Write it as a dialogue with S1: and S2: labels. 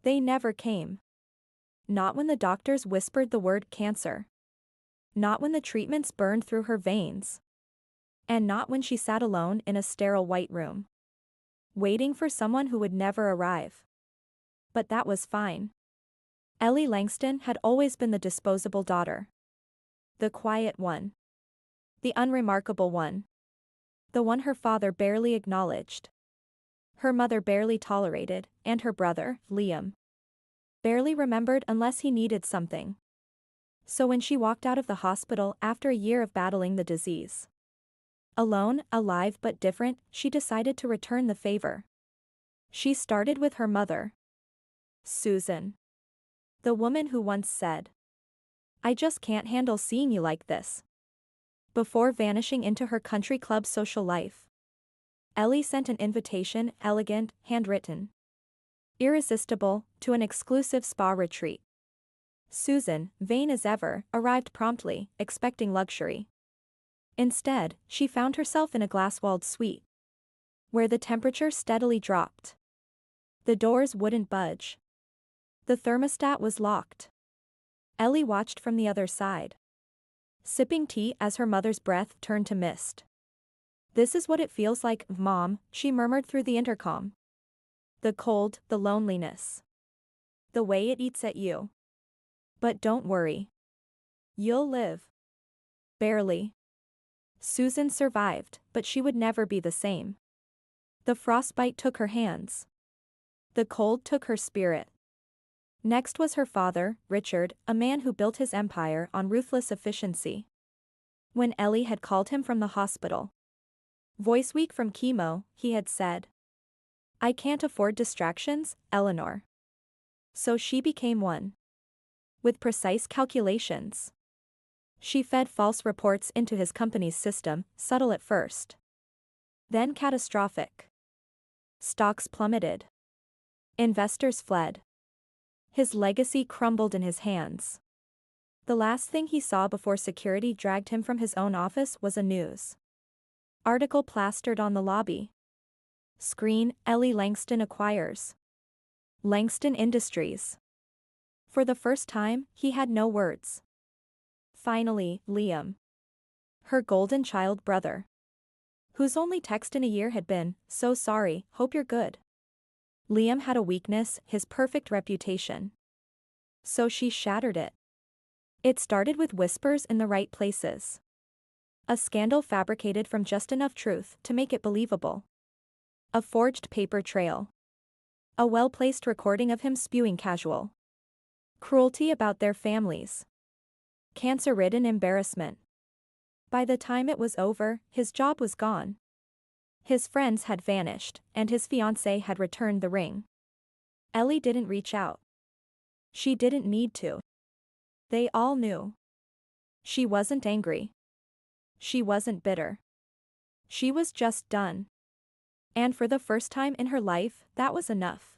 S1: They never came. Not when the doctors whispered the word cancer. Not when the treatments burned through her veins. And not when she sat alone in a sterile white room, waiting for someone who would never arrive. But that was fine. Ellie Langston had always been the disposable daughter. The quiet one. The unremarkable one. The one her father barely acknowledged. Her mother barely tolerated, and her brother, Liam, barely remembered unless he needed something. So when she walked out of the hospital after a year of battling the disease, alone, alive but different, she decided to return the favor. She started with her mother. Susan. The woman who once said, "I just can't handle seeing you like this," before vanishing into her country club social life. Ellie sent an invitation, elegant, handwritten, irresistible, to an exclusive spa retreat. Susan, vain as ever, arrived promptly, expecting luxury. Instead, she found herself in a glass-walled suite, where the temperature steadily dropped. The doors wouldn't budge. The thermostat was locked. Ellie watched from the other side, sipping tea as her mother's breath turned to mist. "This is what it feels like, Mom," she murmured through the intercom. "The cold, the loneliness. The way it eats at you. But don't worry. You'll live." Barely. Susan survived, but she would never be the same. The frostbite took her hands. The cold took her spirit. Next was her father, Richard, a man who built his empire on ruthless efficiency. When Ellie had called him from the hospital, voice weak from chemo, he had said, "I can't afford distractions, Eleanor." So she became one. With precise calculations. She fed false reports into his company's system, subtle at first, then catastrophic. Stocks plummeted. Investors fled. His legacy crumbled in his hands. The last thing he saw before security dragged him from his own office was a news article plastered on the lobby. Screen: Ellie Langston acquires Langston Industries. For the first time, he had no words. Finally, Liam, her golden child brother, whose only text in a year had been, "So sorry, hope you're good." Liam had a weakness, his perfect reputation. So she shattered it. It started with whispers in the right places. A scandal fabricated from just enough truth to make it believable. A forged paper trail. A well-placed recording of him spewing casual cruelty about their families. Cancer-ridden embarrassment. By the time it was over, his job was gone. His friends had vanished, and his fiancée had returned the ring. Ellie didn't reach out. She didn't need to. They all knew. She wasn't angry. She wasn't bitter. She was just done. And for the first time in her life, that was enough.